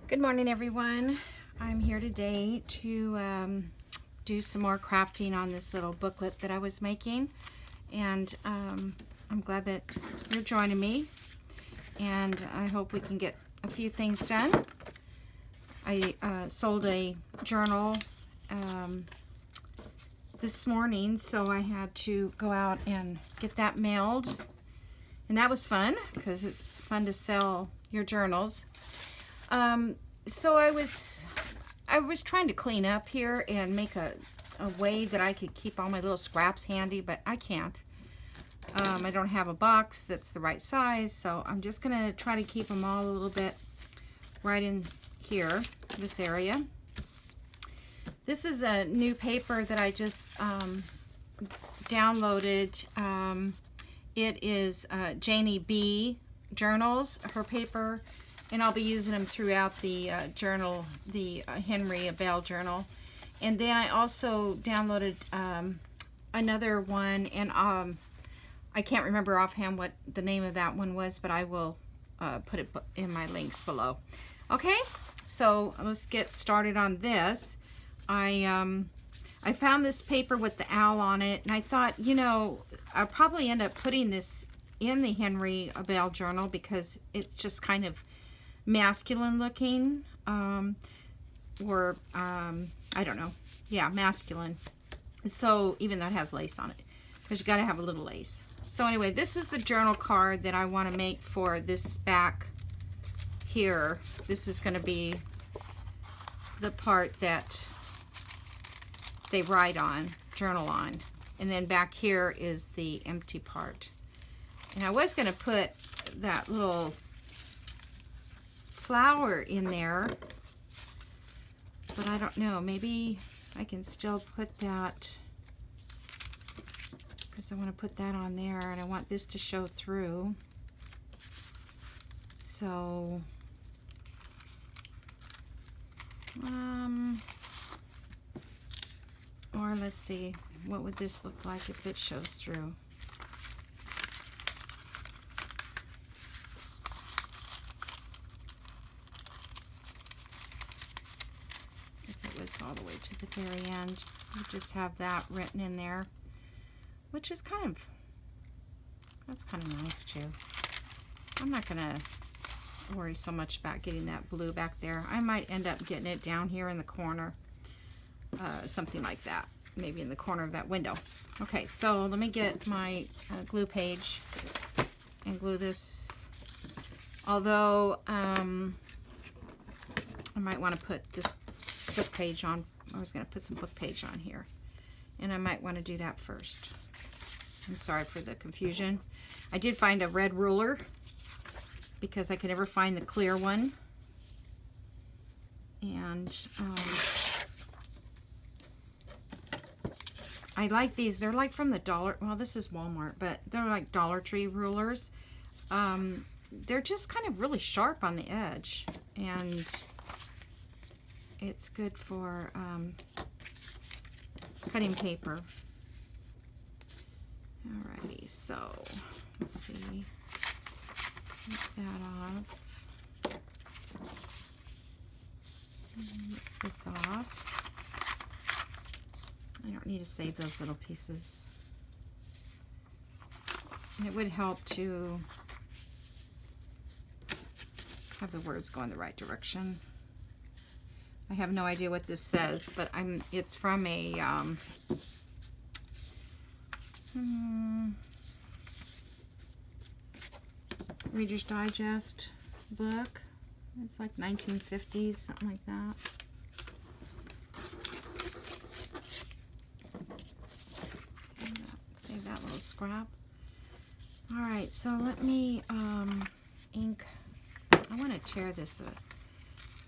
Good morning, everyone. I'm here today to do some more crafting on this little booklet that I was making, and I'm glad that you're joining me, and I hope we can get a few things done. I sold a journal this morning, so I had to go out and get that mailed, and that was fun because it's fun to sell your journals. So I was trying to clean up here and make a way that I could keep all my little scraps handy, but I can't. I don't have a box that's the right size, so I'm just gonna try to keep them all a little bit right in here, this area. This is a new paper that I just downloaded. It is Janie B. Journals, her paper, and I'll be using them throughout the journal, the Henry Bell journal. And then I also downloaded another one, and I can't remember offhand what the name of that one was, but I will put it in my links below. Okay, so let's get started on this. I found this paper with the owl on it, and I thought, you know, I'll probably end up putting this in the Henry Bell journal because it's just kind of masculine looking, or I don't know, yeah, masculine. So even though it has lace on it, because you got to have a little lace. So anyway, this is the journal card that I want to make for this back here. This is going to be the part that they write on, journal on, and then back here is the empty part. And I was going to put that little flower in there, but I don't know, maybe I can still put that, because I want to put that on there and I want this to show through. So or let's see, what would this look like if it shows through? All the way to the very end. You just have that written in there, which is that's kind of nice too. I'm not gonna worry so much about getting that blue back there. I might end up getting it down here in the corner, something like that, maybe in the corner of that window. Okay, so let me get my glue page and glue this, although I might want to put this book page on. I was going to put some book page on here, and I might want to do that first. I'm sorry for the confusion. I did find a red ruler because I could never find the clear one, and I like these. They're like from the Dollar, well, this is Walmart, but they're like Dollar Tree rulers. They're just kind of really sharp on the edge, and it's good for cutting paper. Alrighty, so let's see. Take that off. Get this off. I don't need to save those little pieces. And it would help to have the words go in the right direction. I have no idea what this says, but it's from a Reader's Digest book. It's like 1950s, something like that. Save that little scrap. All right, so let me ink. I want to tear this a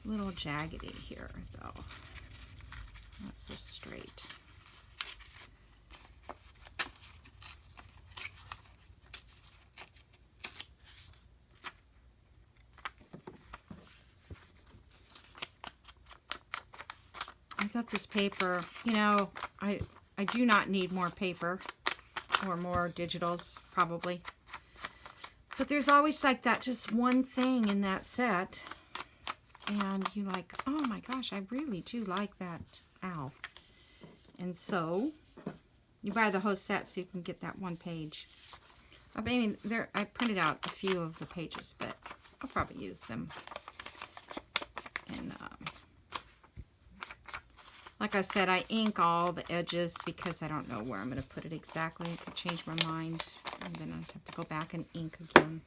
little jaggedy here, though. Not so straight. I thought this paper, you know, I do not need more paper or more digitals, probably. But there's always like that just one thing in that set and you like, oh my gosh, I really do like that owl. And so you buy the whole set so you can get that one page. I mean, I printed out a few of the pages, but I'll probably use them. And like I said, I ink all the edges because I don't know where I'm going to put it exactly. I could change my mind, and then I'd have to go back and ink again.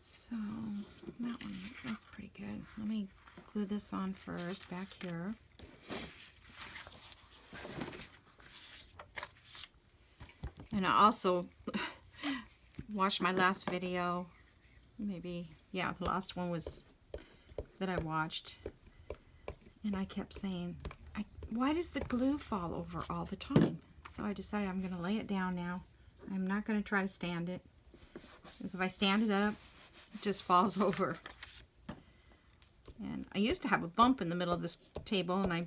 So that one, that's pretty good. Let me glue this on first back here. And I also watched my last video. Maybe, yeah, the last one was that I watched. And I kept saying, why does the glue fall over all the time? So I decided I'm going to lay it down now. I'm not going to try to stand it. Because if I stand it up, it just falls over. And I used to have a bump in the middle of this table, and I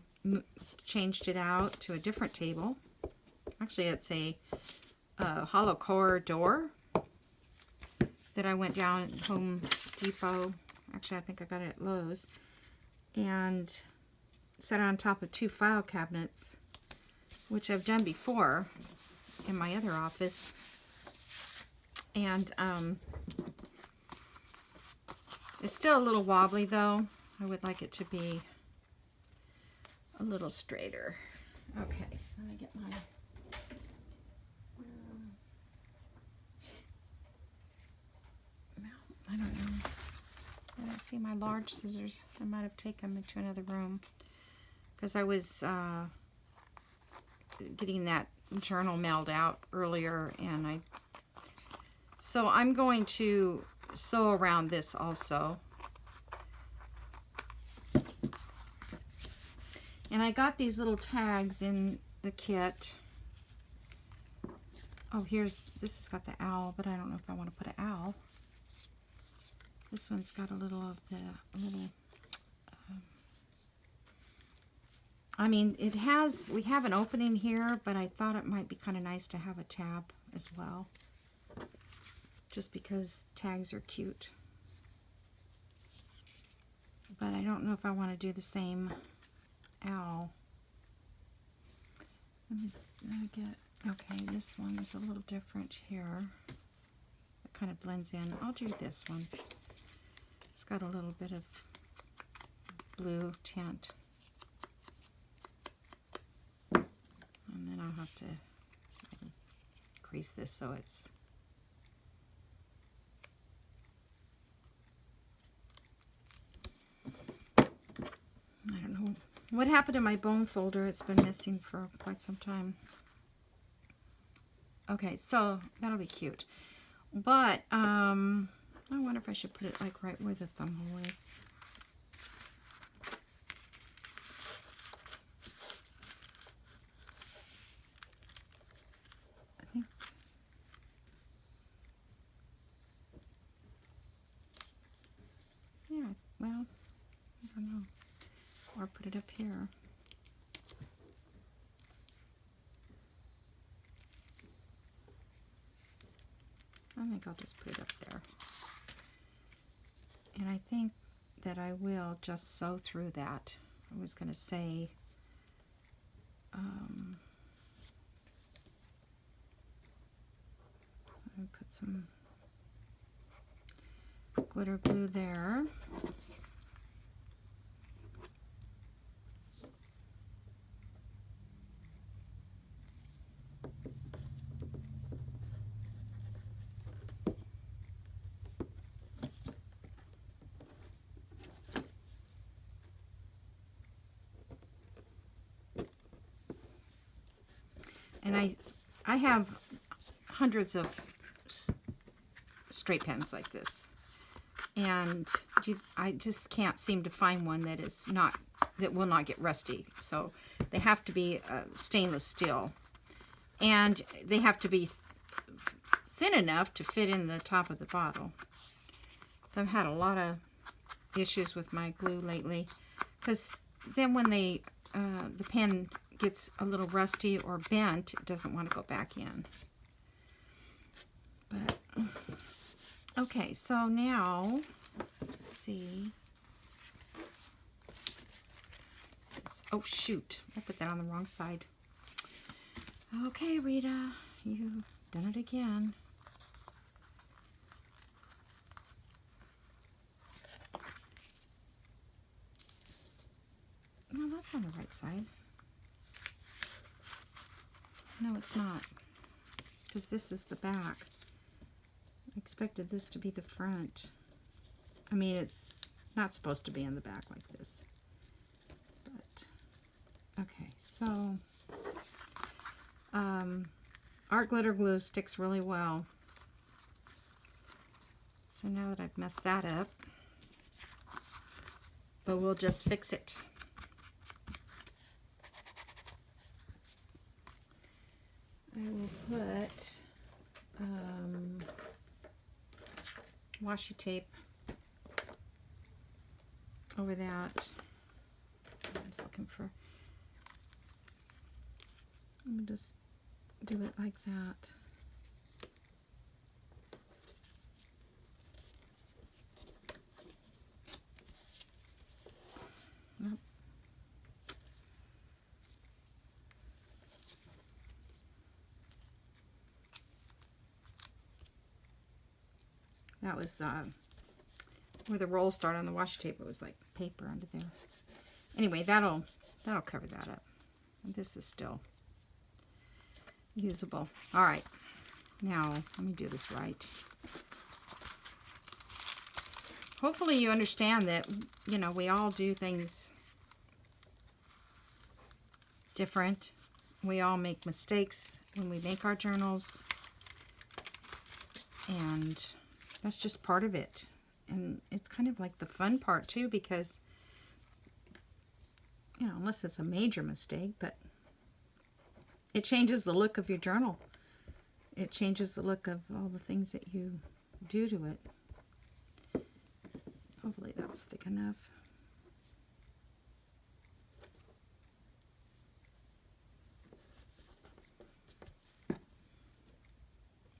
changed it out to a different table. Actually, it's a hollow core door that I went down at Home Depot. Actually, I think I got it at Lowe's. And set it on top of 2 file cabinets, which I've done before in my other office. And it's still a little wobbly though. I would like it to be a little straighter. Okay, so let me get my I don't know. I don't see my large scissors. I might have taken them into another room because I was getting that journal mailed out earlier, and so I'm going to sew around this also. And I got these little tags in the kit. Oh, this has got the owl, but I don't know if I want to put an owl. This one's got a little of the I mean, we have an opening here, but I thought it might be kind of nice to have a tab as well. Just because tags are cute. But I don't know if I want to do the same owl. Let me get, okay, this one is a little different here. It kind of blends in. I'll do this one. It's got a little bit of blue tint. And then I'll have to crease this so it's I don't know what happened to my bone folder. It's been missing for quite some time. Okay, so that'll be cute. But I wonder if I should put it like right where the thumb hole is. I think. Yeah, well, I don't know. Or put it up here. I think I'll just put it up there. And I think that I will just sew through that. I was going to say, let me put some glitter glue there. And I have hundreds of straight pens like this, and I just can't seem to find one that will not get rusty. So they have to be stainless steel, and they have to be thin enough to fit in the top of the bottle. So I've had a lot of issues with my glue lately, because then when the pen gets a little rusty or bent, it doesn't want to go back in. Okay, so now, let's see. Oh, shoot. I put that on the wrong side. Okay, Rita, you've done it again. No, that's on the right side. No, it's not. Because this is the back. I expected this to be the front. I mean, it's not supposed to be in the back like this. But, okay, so art glitter glue sticks really well. So now that I've messed that up, but we'll just fix it. I will put washi tape over that. I'm just looking for, I'm going to just do it like that. Nope. That was the where the roll started on the washi tape. It was like paper under there. Anyway, that'll cover that up. And this is still usable. All right, now let me do this right. Hopefully you understand that, you know, we all do things different. We all make mistakes when we make our journals, and that's just part of it. And it's kind of like the fun part too, because, you know, unless it's a major mistake, but it changes the look of your journal. It changes the look of all the things that you do to it. Hopefully that's thick enough.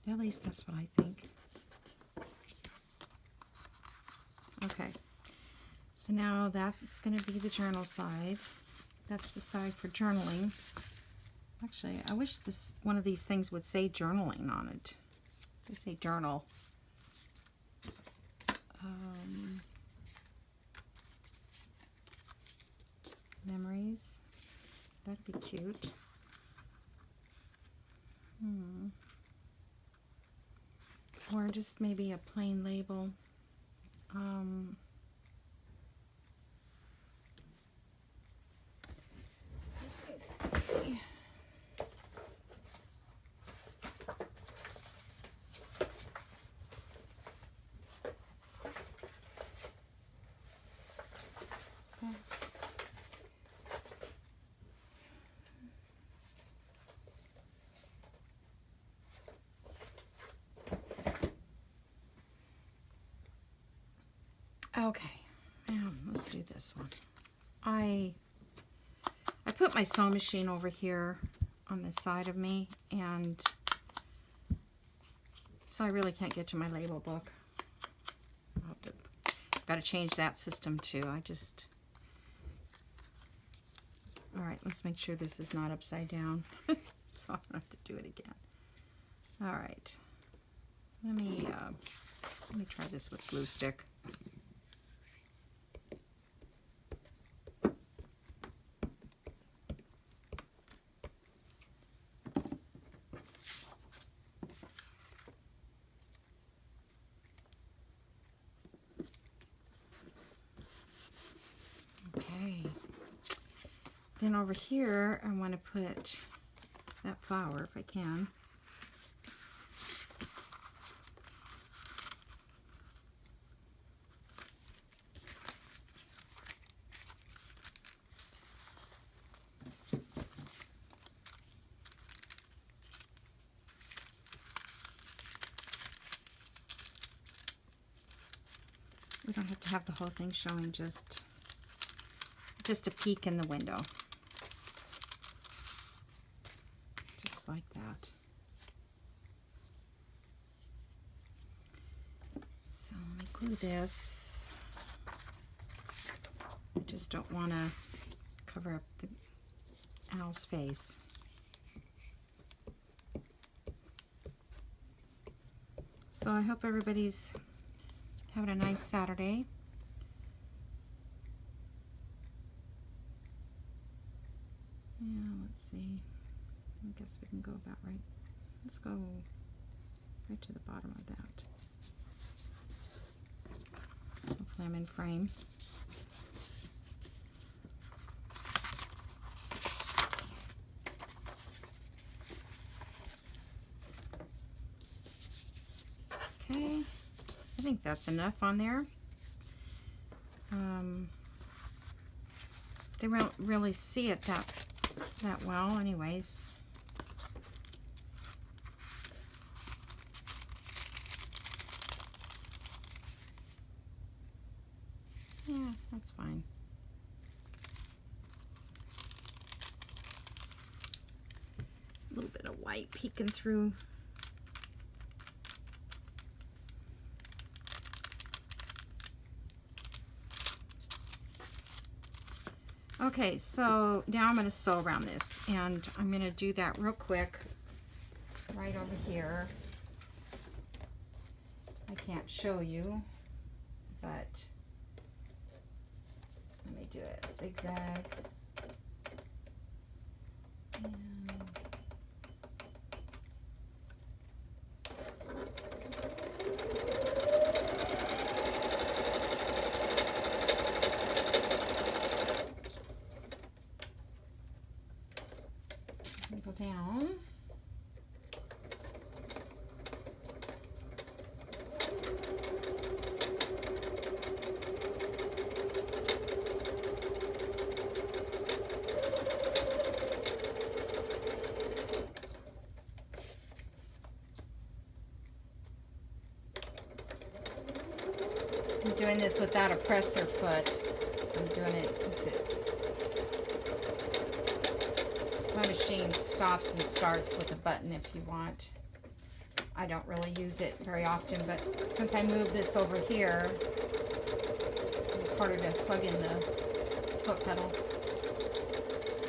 At least that's what I think. Okay, so now that's going to be the journal side. That's the side for journaling. Actually, I wish this one of these things would say journaling on it. They say journal. Memories. That'd be cute. Or just maybe a plain label. Let's see. Okay, now let's do this one. I put my sewing machine over here on the side of me, and so I really can't get to my label book. I've got to change that system too. All right, let's make sure this is not upside down, so I don't have to do it again. All right, let me try this with glue stick. Okay, then over here I want to put that flower if I can. We don't have to have the whole thing showing, just a peek in the window. Just like that. glue this. I just don't want to cover up the owl's face. So I hope everybody's having a nice Saturday. Yeah, let's see. I guess we can go about right. Let's go right to the bottom of that. Hopefully I'm in frame. Okay, I think that's enough on there. They won't really see it that well anyways. Yeah, that's fine. A little bit of white peeking through. Okay, so now I'm going to sew around this, and I'm going to do that real quick right over here. I can't show you, but let me do it zigzag. And go down. I'm doing this without a presser foot. I'm doing it because my machine stops and starts with a button if you want. I don't really use it very often, but since I moved this over here, it's harder to plug in the foot pedal.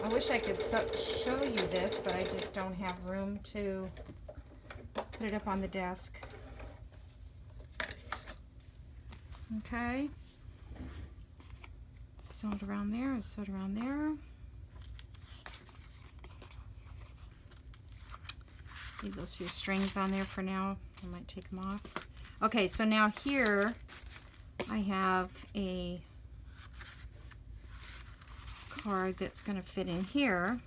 I wish I could show you this, but I just don't have room to put it up on the desk. Okay. Sew it around there and sew it around there. Leave those few strings on there for now. I might take them off. Okay, so now here I have a card that's going to fit in here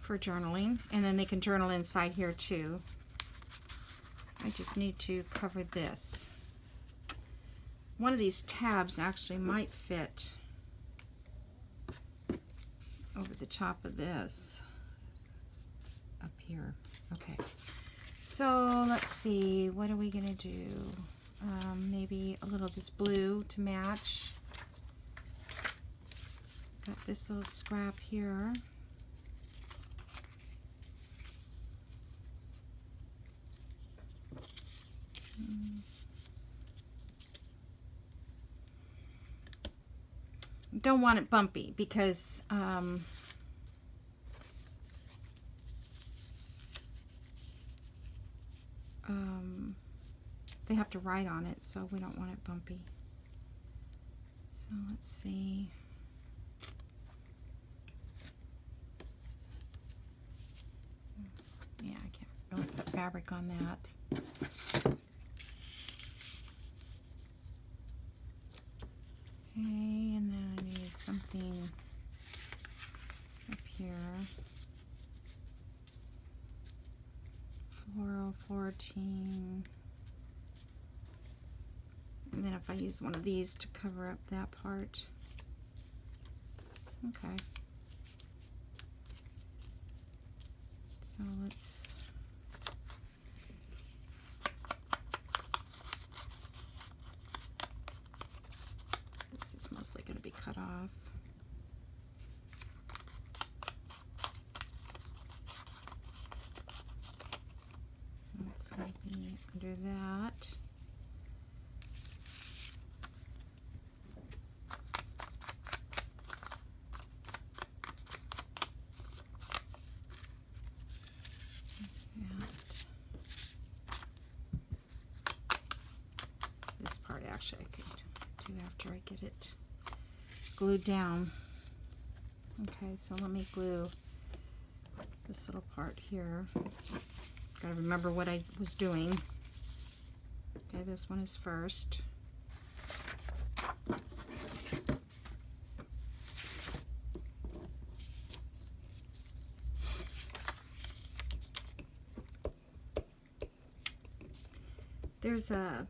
for journaling, and then they can journal inside here too. I just need to cover this. One of these tabs actually might fit over the top of this up here. Okay, so let's see, what are we gonna do? Maybe a little of this blue to match. Got this little scrap here. Don't want it bumpy because they have to write on it, so we don't want it bumpy. So let's see. Yeah, I can't really put fabric on that. Okay, and then I need something up here. Floral 14. And then if I use one of these to cover up that part. Okay. So let's this is mostly going to be cut off. Let's maybe under that. after I get it glued down. Okay, so let me glue this little part here. Gotta remember what I was doing. Okay, this one is first. There's a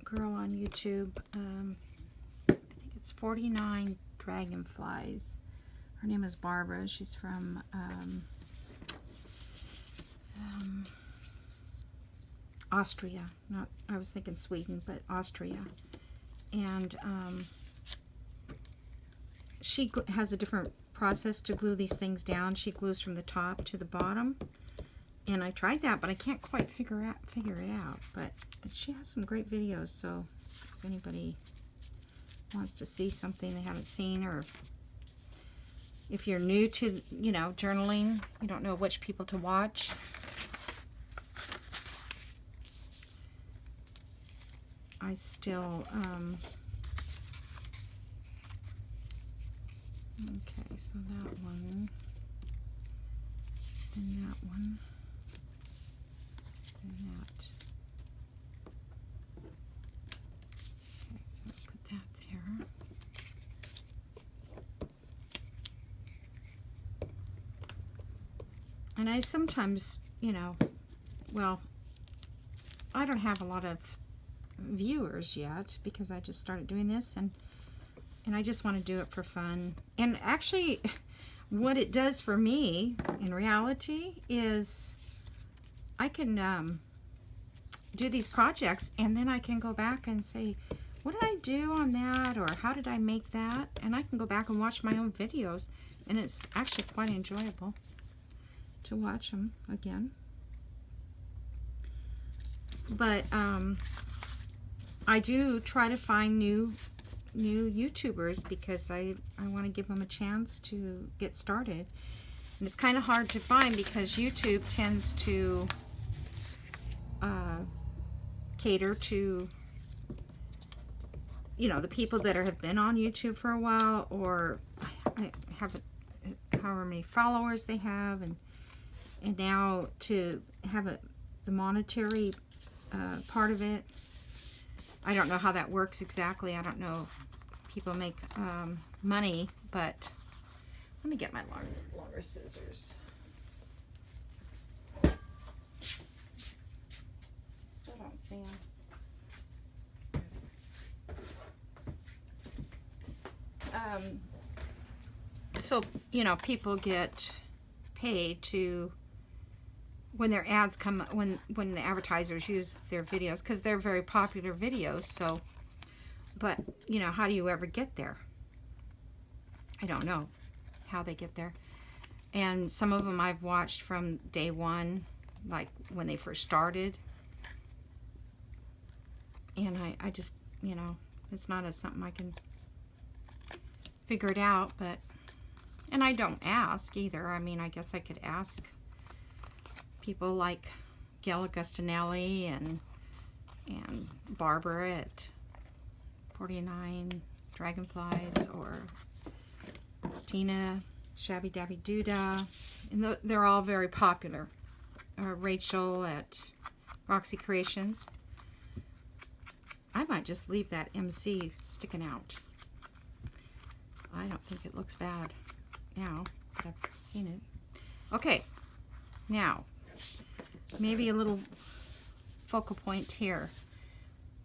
girl on YouTube, I think it's 49 Dragonflies. Her name is Barbara. She's from Austria. Not, I was thinking Sweden, but Austria. And she has a different process to glue these things down. She glues from the top to the bottom. And I tried that, but I can't quite figure it out. But she has some great videos, so if anybody wants to see something they haven't seen, or if you're new to, you know, journaling, you don't know which people to watch, I still, okay, so that one, and that one. That. Okay, so I'll put that there. And I sometimes, you know, well, I don't have a lot of viewers yet because I just started doing this, and I just want to do it for fun. And actually, what it does for me in reality is I can do these projects, and then I can go back and say, what did I do on that, or how did I make that? And I can go back and watch my own videos, and it's actually quite enjoyable to watch them again. But I do try to find new YouTubers because I want to give them a chance to get started. And it's kind of hard to find because YouTube tends to cater to, you know, the people that have been on YouTube for a while, or I have however many followers they have, and now to have the monetary part of it. I don't know how that works exactly. I don't know if people make money, but let me get my longer scissors. Still don't see them. So, you know, people get paid to, when their ads come, when the advertisers use their videos, because they're very popular videos. So, but, you know, how do you ever get there? I don't know how they get there. And some of them I've watched from day one, like when they first started. And I just, you know, it's not something I can figure it out, but, and I don't ask either. I mean, I guess I could ask people like Gail Augustinelli and Barbara at 49 Dragonflies, or Tina Shabby Dabby Doodah, and they're all very popular. Rachel at Roxy Creations. I might just leave that MC sticking out. I don't think it looks bad now that I've seen it. Okay, now maybe a little focal point here.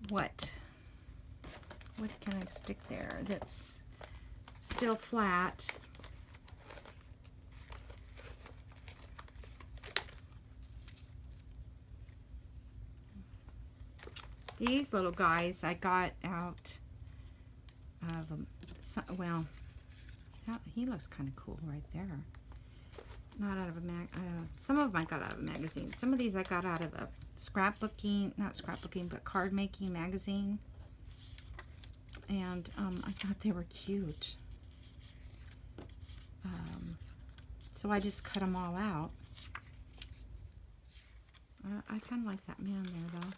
What can I stick there that's still flat? These little guys I got out of well, he looks kind of cool right there. Not out of a some of them I got out of a magazine. Some of these I got out of a not scrapbooking, but card making magazine. And I thought they were cute. So I just cut them all out. I kind of like that man there, though.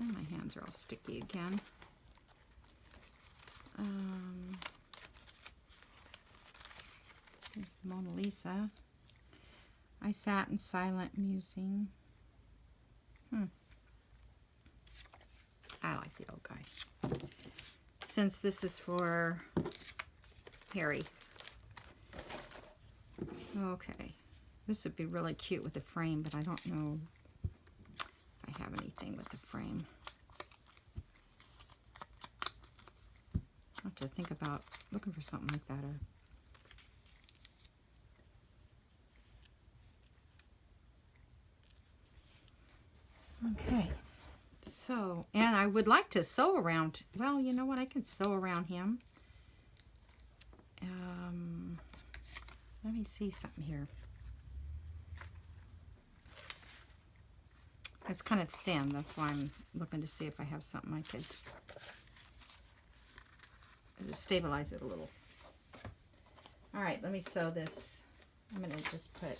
And my hands are all sticky again. Here's the Mona Lisa. I sat in silent musing. I like the old guy. Since this is for Harry. Okay. This would be really cute with the frame, but I don't know if I have anything with the frame. I'll have to think about looking for something like that. Okay. So, and I would like to sew around, well, you know what, I can sew around him. Let me see something here. It's kind of thin, that's why I'm looking to see if I have something I could just stabilize it a little. All right, let me sew this. I'm going to just put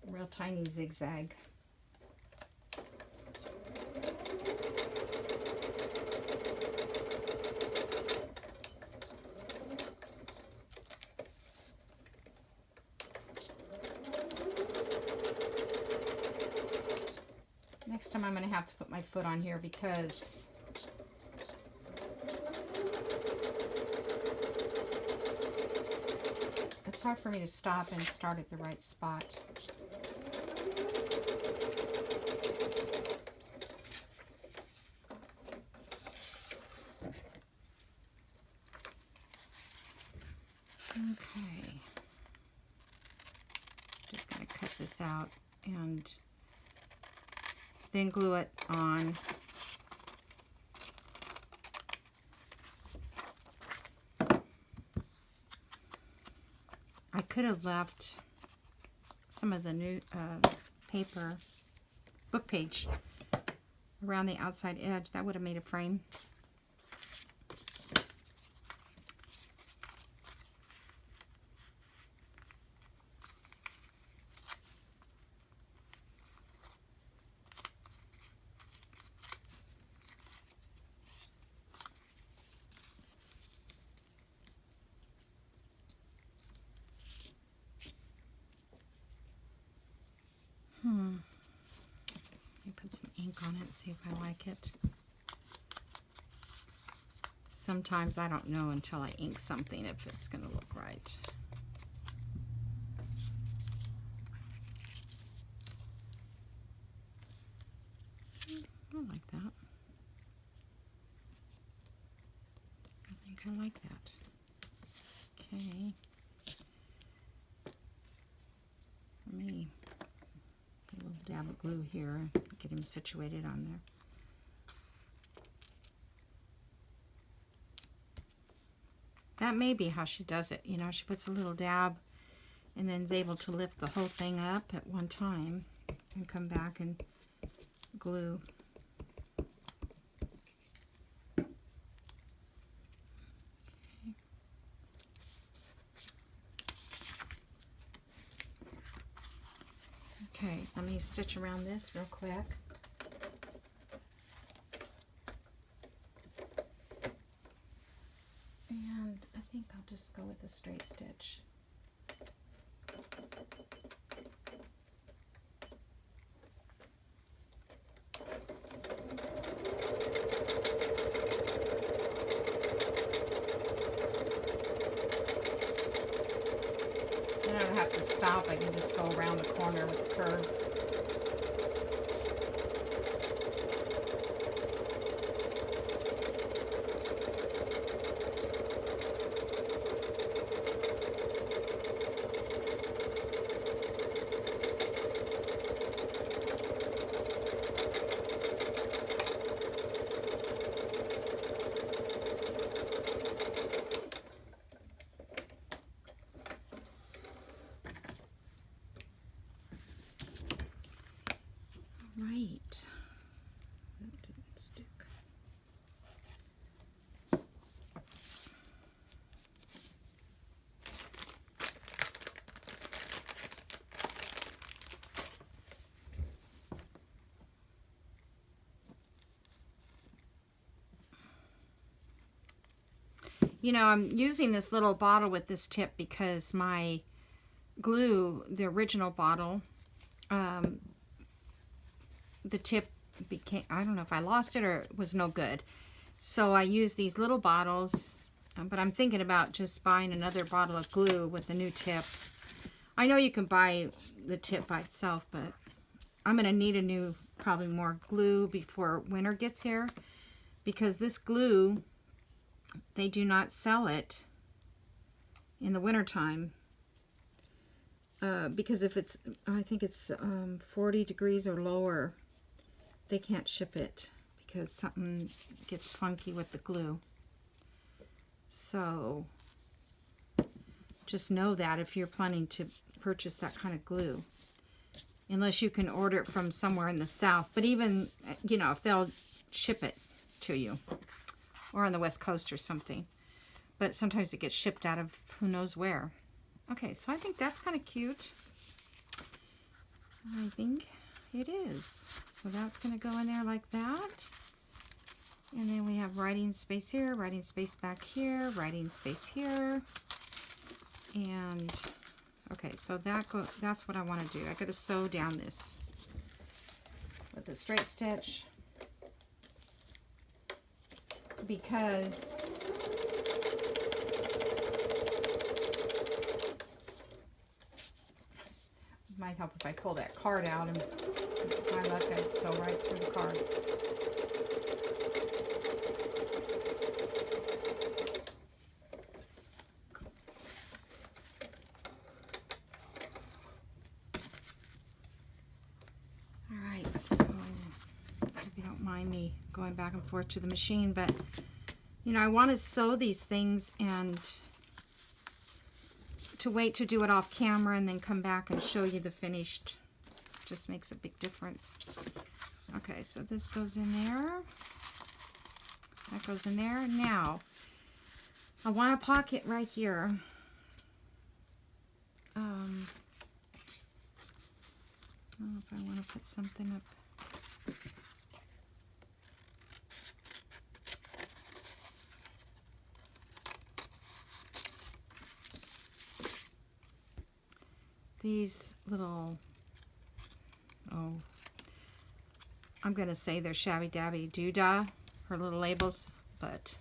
a real tiny zigzag. Next time I'm going to have to put my foot on here because it's hard for me to stop and start at the right spot. Okay. Just going to cut this out and then glue it on. I could have left some of the new paper, book page, around the outside edge. That would have made a frame. Let me put some ink on it and see if I like it. Sometimes I don't know until I ink something if it's going to look right. I like that. I think I like that. Okay. For me, a little dab of glue here, get him situated on there. That may be how she does it. You know, she puts a little dab and then is able to lift the whole thing up at one time and come back and glue. Okay, let me stitch around this real quick. And I think I'll just go with the straight stitch. Then I don't have to stop, I can just go around the corner with the curve. Right. That didn't stick. You know, I'm using this little bottle with this tip because my glue, the original bottle, the tip became, I don't know if I lost it or it was no good. So I use these little bottles, but I'm thinking about just buying another bottle of glue with the new tip. I know you can buy the tip by itself, but I'm going to need a new, probably more glue before winter gets here, because this glue, they do not sell it in the wintertime. Because if it's, I think it's 40 degrees or lower, they can't ship it because something gets funky with the glue. So just know that if you're planning to purchase that kind of glue, unless you can order it from somewhere in the south. But even, you know, if they'll ship it to you, or on the West Coast or something. But sometimes it gets shipped out of who knows where. Okay, so I think that's kind of cute. I think it is. So that's going to go in there like that. And then we have writing space here, writing space back here, writing space here. And okay, so that's what I want to do. I got to sew down this with a straight stitch, because it might help if I pull that card out, and if my luck, I'd sew right through the card. Alright, so if you don't mind me going back and forth to the machine, but you know, I want to sew these things and to wait to do it off camera and then come back and show you the finished. Just makes a big difference. Okay, so this goes in there. That goes in there. Now, I want a pocket right here. I don't know if I want to put something up. These little, oh, I'm going to say they're Shabby Dabby Doodah, her little labels, but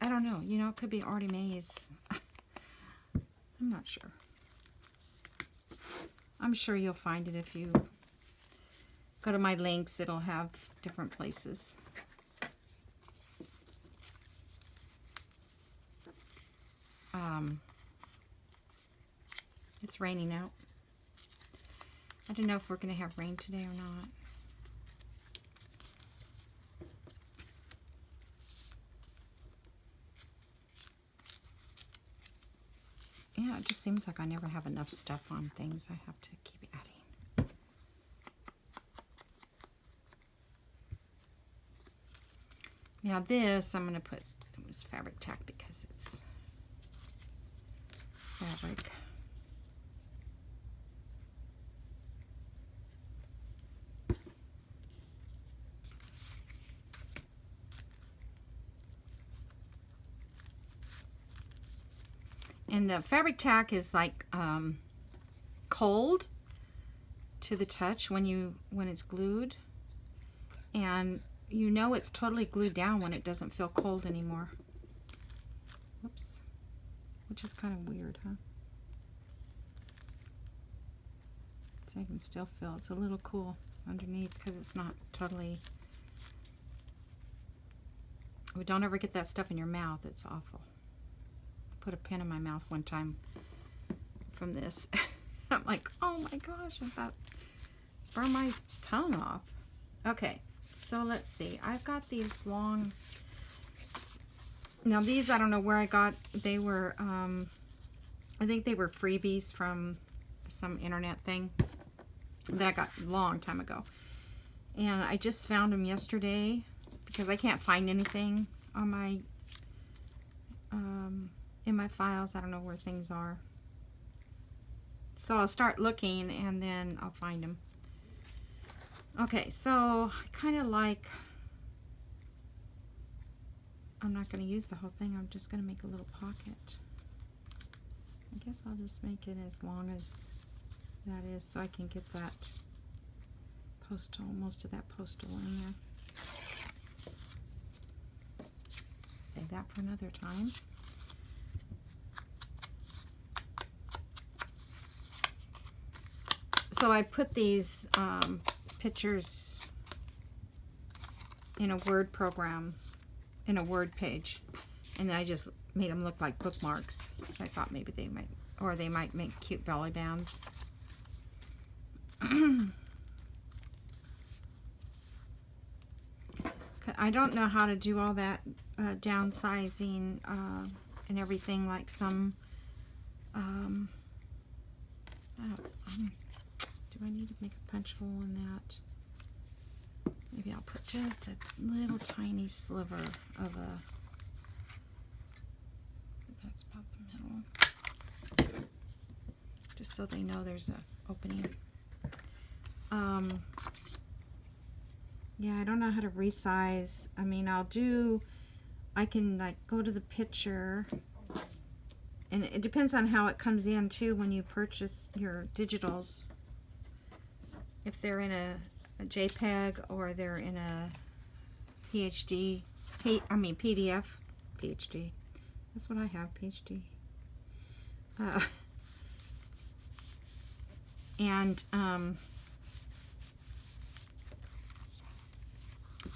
I don't know. You know, it could be Artie Mae's. I'm not sure. I'm sure you'll find it if you go to my links. It'll have different places. It's raining out. I don't know if we're going to have rain today or not. Yeah, it just seems like I never have enough stuff on things. I have to keep adding. Now this, I'm going to put fabric tack because it's fabric. And the fabric tack is like cold to the touch when it's glued, and you know it's totally glued down when it doesn't feel cold anymore. Whoops, which is kind of weird, huh? So I can still feel it's a little cool underneath because it's not totally. But don't ever get that stuff in your mouth. It's awful. Put a pin in my mouth one time from this. I'm like, oh my gosh, I thought burn my tongue off. Okay, so let's see. I've got these long. Now these, I don't know where I got. They were, I think they were freebies from some internet thing that I got a long time ago. And I just found them yesterday because I can't find anything on my in my files. I don't know where things are. So I'll start looking and then I'll find them. Okay, so I kind of like I'm not going to use the whole thing. I'm just going to make a little pocket. I guess I'll just make it as long as that is so I can get that postal, most of that postal in there. Save that for another time. So I put these pictures in a Word program, in a Word page, and then I just made them look like bookmarks. I thought maybe they might, or they might make cute belly bands. I don't know how to do all that downsizing and everything like some. Do I need to make a punch hole in that? Maybe I'll put just a little tiny sliver of a. That's about the middle. Just so they know there's an opening. Yeah, I don't know how to resize. I mean, I can like go to the picture, and it depends on how it comes in too when you purchase your digitals. If they're in a JPEG or they're in a PDF. PhD. That's what I have, PhD.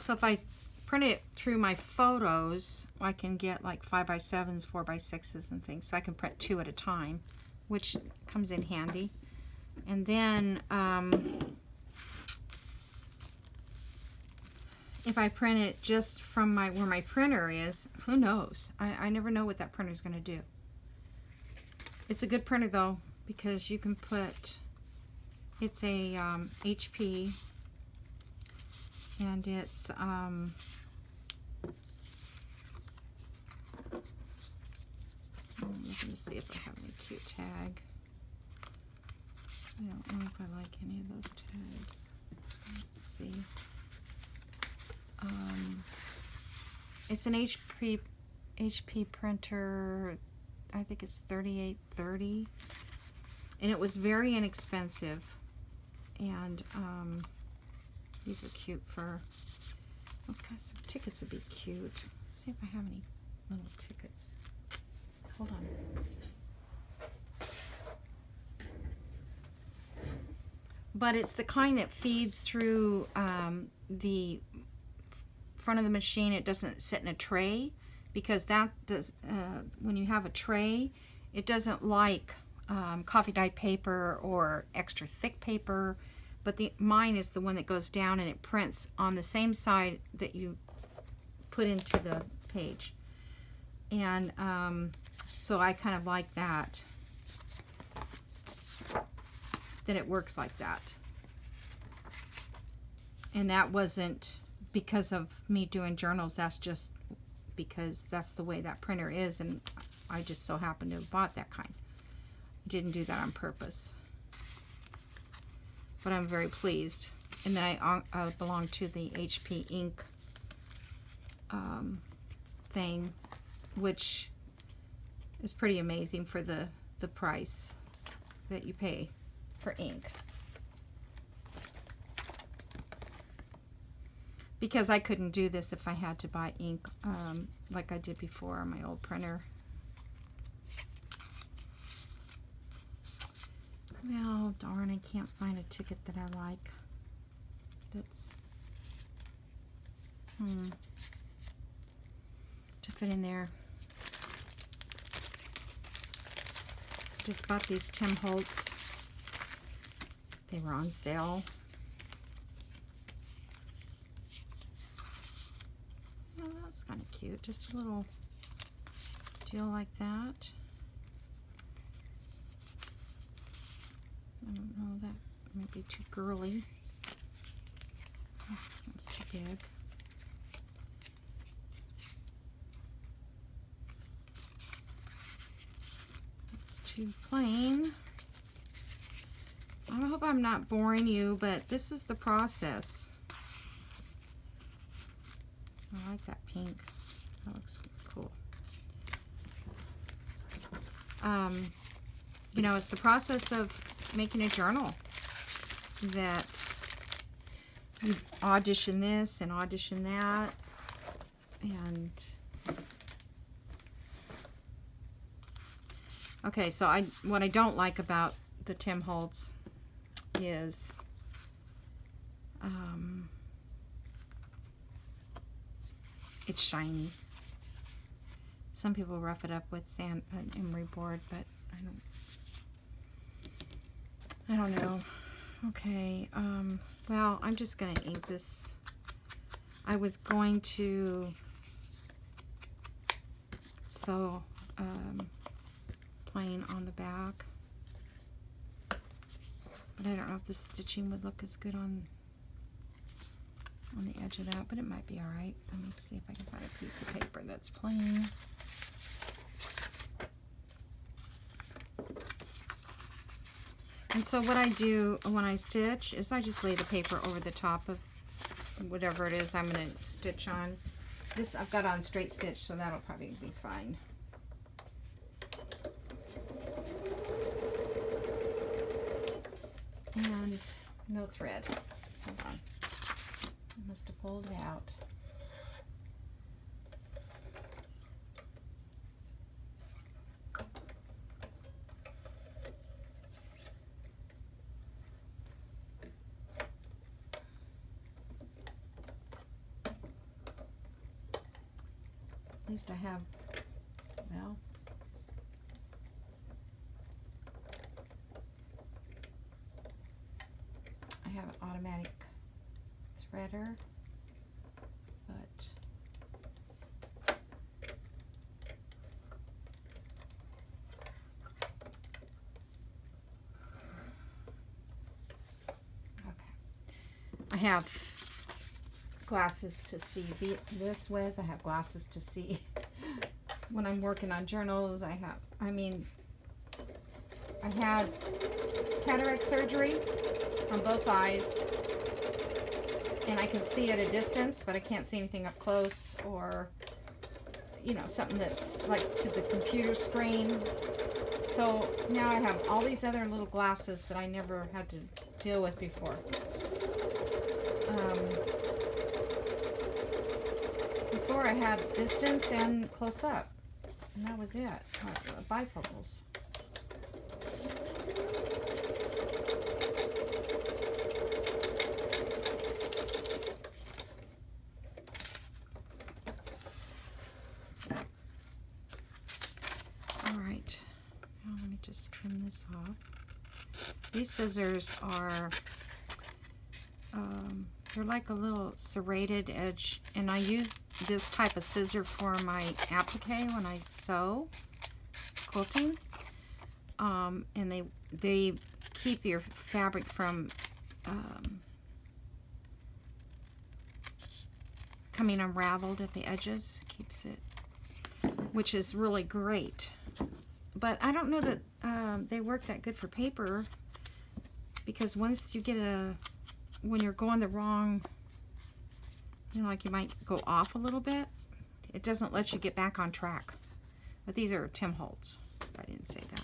So if I print it through my photos, I can get like 5x7s, 4x6s and things. So I can print 2 at a time, which comes in handy. And then if I print it just from where my printer is, who knows? I never know what that printer is going to do. It's a good printer though, because you can put, it's a HP, and it's let me see if I have any cute tag. I don't know if I like any of those tags. Let's see. It's an HP printer. I think it's 3830, and it was very inexpensive. And these are cute for. Okay, some tickets would be cute. Let's see if I have any little tickets. Hold on. But it's the kind that feeds through the front of the machine. It doesn't sit in a tray, because that does when you have a tray, it doesn't like coffee dyed paper or extra thick paper. But mine is the one that goes down and it prints on the same side that you put into the page. And so I kind of like that it works like that. And that wasn't because of me doing journals, that's just because that's the way that printer is, and I just so happened to have bought that kind. I didn't do that on purpose. But I'm very pleased. And then I belong to the HP ink thing, which is pretty amazing for the price that you pay for ink. Because I couldn't do this if I had to buy ink like I did before on my old printer. Well, darn, I can't find a ticket that I like. That's to fit in there. Just bought these Tim Holtz. They were on sale. Oh, that's kind of cute. Just a little deal like that. I don't know, that might be too girly. Oh, that's too big. That's too plain. I hope I'm not boring you, but this is the process. I like that pink. That looks cool. You know, it's the process of making a journal that you audition this and audition that, and okay, so what I don't like about the Tim Holtz is it's shiny. Some people rough it up with sand and emery board, but I don't know. Okay, well, I'm just gonna ink this. I was going to sew plain on the back, but I don't know if the stitching would look as good on the edge of that, but it might be all right. Let me see if I can find a piece of paper that's plain. And so what I do when I stitch is I just lay the paper over the top of whatever it is I'm going to stitch on. This I've got on straight stitch, so that'll probably be fine. And no thread. Hold on. I must have pulled it out. At least I have, well, I have an automatic threader, but okay. I have glasses to see this with. I have glasses to see when I'm working on journals. I had cataract surgery on both eyes, and I can see at a distance, but I can't see anything up close, or you know, something that's like to the computer screen. So now I have all these other little glasses that I never had to deal with before. Before I had distance and close up, and that was it. Bifocals. All right, now let me just trim this off. These scissors are they're like a little serrated edge, and I use this type of scissor for my applique when I sew quilting, and they keep your fabric from coming unraveled at the edges. Keeps it, which is really great. But I don't know that they work that good for paper, because once you get when you're going the wrong, you know, like you might go off a little bit, it doesn't let you get back on track. But these are Tim Holtz. I didn't say that.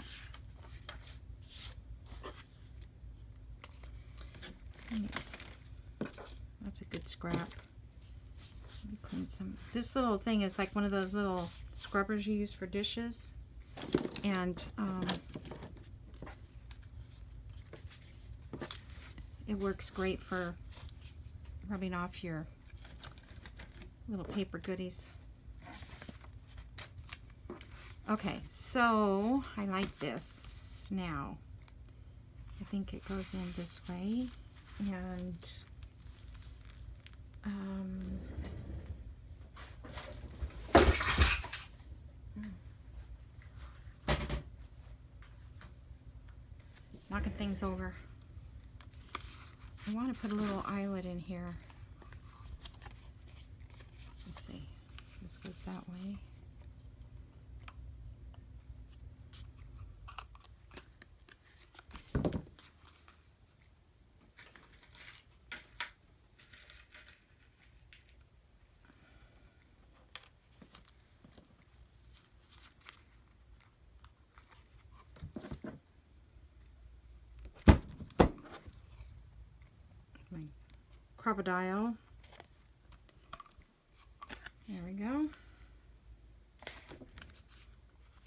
That's a good scrap. Let me clean some. This little thing is like one of those little scrubbers you use for dishes, and it works great for rubbing off your little paper goodies. Okay, so I like this now. I think it goes in this way, and knocking things over. I want to put a little eyelet in here. Let's see. This goes that way. crocodile. There we go.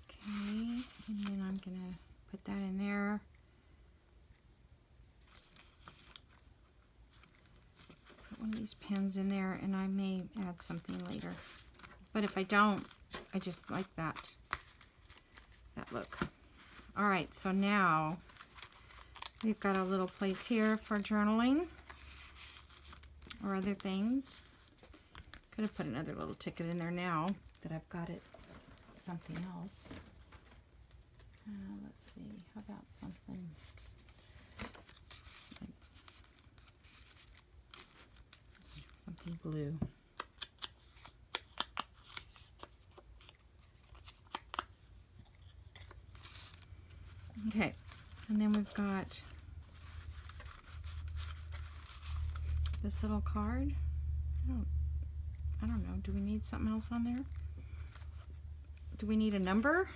Okay, and then I'm gonna put that in there. Put one of these pens in there, and I may add something later. But if I don't, I just like that look. All right, so now we've got a little place here for journaling or other things. Could have put another little ticket in there now that I've got it something else. Let's see, how about something like something blue. Okay, and then we've got this little card. I don't know, do we need something else on there? Do we need a number?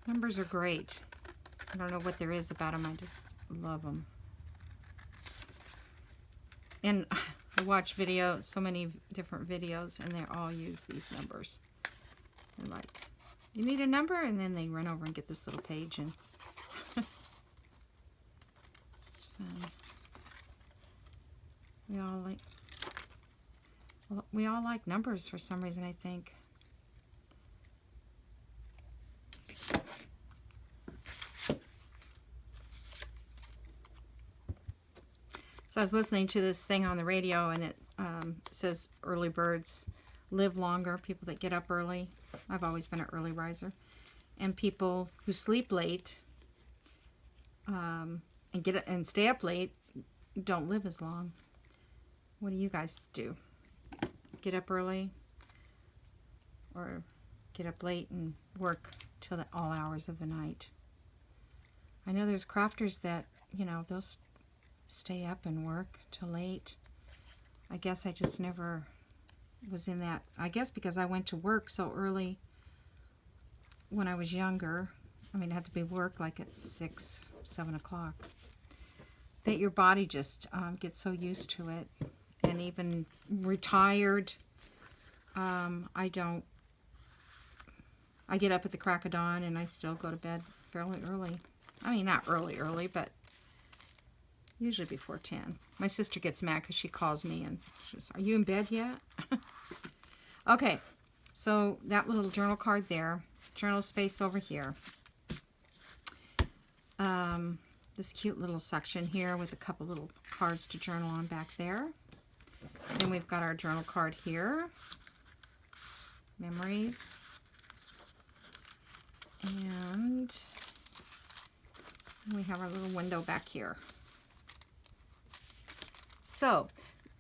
Numbers are great. I don't know what there is about them. I just love them. And I watch so many different videos, and they all use these numbers. They're like, you need a number? And then they run over and get this little page, and it's fun. We all like numbers for some reason, I think. So I was listening to this thing on the radio, and it says early birds live longer, people that get up early. I've always been an early riser. And people who sleep late and stay up late don't live as long. What do you guys do? Get up early or get up late and work till all hours of the night? I know there's crafters that, they'll stay up and work till late. I guess I just never was in that. I guess because I went to work so early when I was younger. I mean, it had to be work like at 6, 7 o'clock. That your body just gets so used to it. And even retired, I get up at the crack of dawn, and I still go to bed fairly early. I mean, not early, but usually before 10. My sister gets mad because she calls me and she says, are you in bed yet? Okay, so that little journal card there, journal space over here. This cute little section here with a couple little cards to journal on back there. Then we've got our journal card here. Memories. And we have our little window back here. So,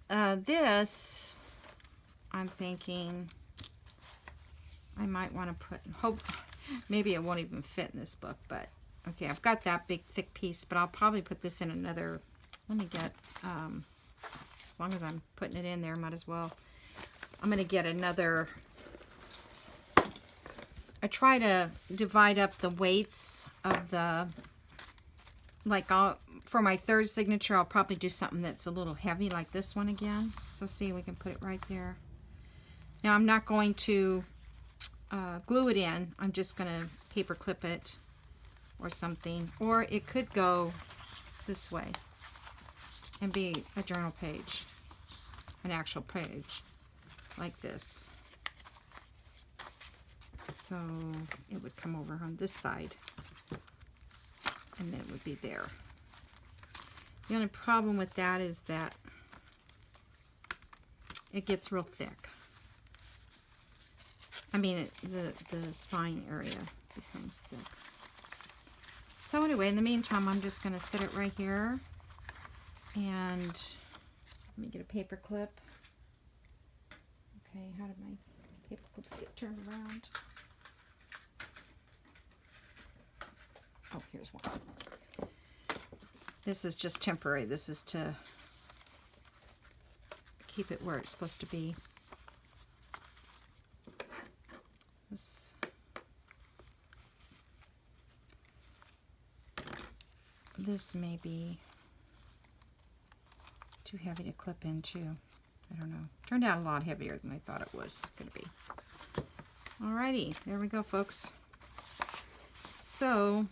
this, I'm thinking I might want to maybe it won't even fit in this book, but okay, I've got that big thick piece, but I'll probably put this in another, let me get, as long as I'm putting it in there, might as well. I'm going to get another, I try to divide up the weights of the, like for my third signature, I'll probably do something that's a little heavy like this one again. So see, we can put it right there. Now I'm not going to glue it in. I'm just going to paper clip it or something. Or it could go this way and be a journal page, an actual page like this. So it would come over on this side and then it would be there. The only problem with that is that it gets real thick. I mean, the spine area becomes thick. So anyway, in the meantime, I'm just going to sit it right here. And let me get a paper clip. Okay, how did my paper clips get turned around? Oh, here's one. This is just temporary. This is to keep it where it's supposed to be. this may be too heavy to clip into. I don't know. Turned out a lot heavier than I thought it was going to be. Alrighty, there we go, folks. So,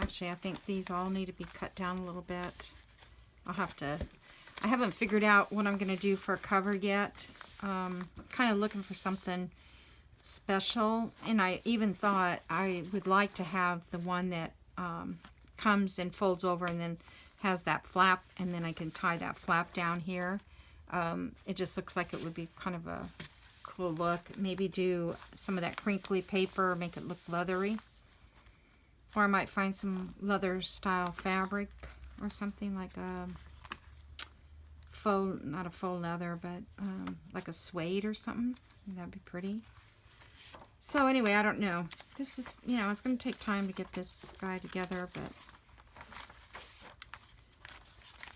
actually, I think these all need to be cut down a little bit. I haven't figured out what I'm going to do for a cover yet. Kind of looking for something special, and I even thought I would like to have the one that comes and folds over and then has that flap, and then I can tie that flap down here. It just looks like it would be kind of a cool look. Maybe do some of that crinkly paper, make it look leathery. Or I might find some leather style fabric or something like a faux, not a faux leather, but like a suede or something. That'd be pretty. So anyway, I don't know. This is, you know, it's going to take time to get this guy together, but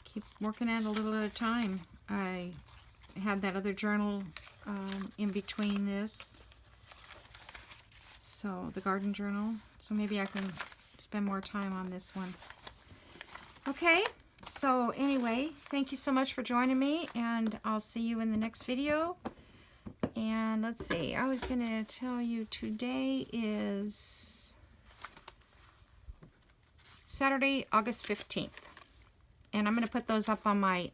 keep working at it a little at a time. I had that other journal in between this, so the garden journal, so maybe I can spend more time on this one. Okay, so anyway, thank you so much for joining me, and I'll see you in the next video. And let's see, I was going to tell you today is Saturday, August 15th. And I'm going to put those up on my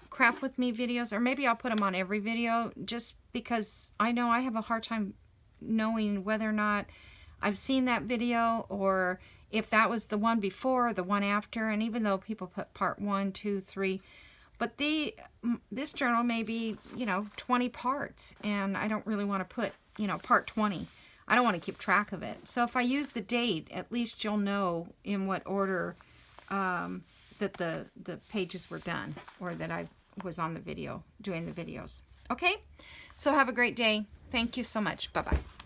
craft with me videos, or maybe I'll put them on every video, just because I know I have a hard time knowing whether or not I've seen that video, or if that was the one before or the one after. And even though people put part 1, 2, 3, but this journal may be, you know, 20 parts, and I don't really want to put, you know, part 20. I don't want to keep track of it. So if I use the date, at least you'll know in what order that the pages were done, or that I was on the video, doing the videos. Okay? So have a great day. Thank you so much. Bye-bye.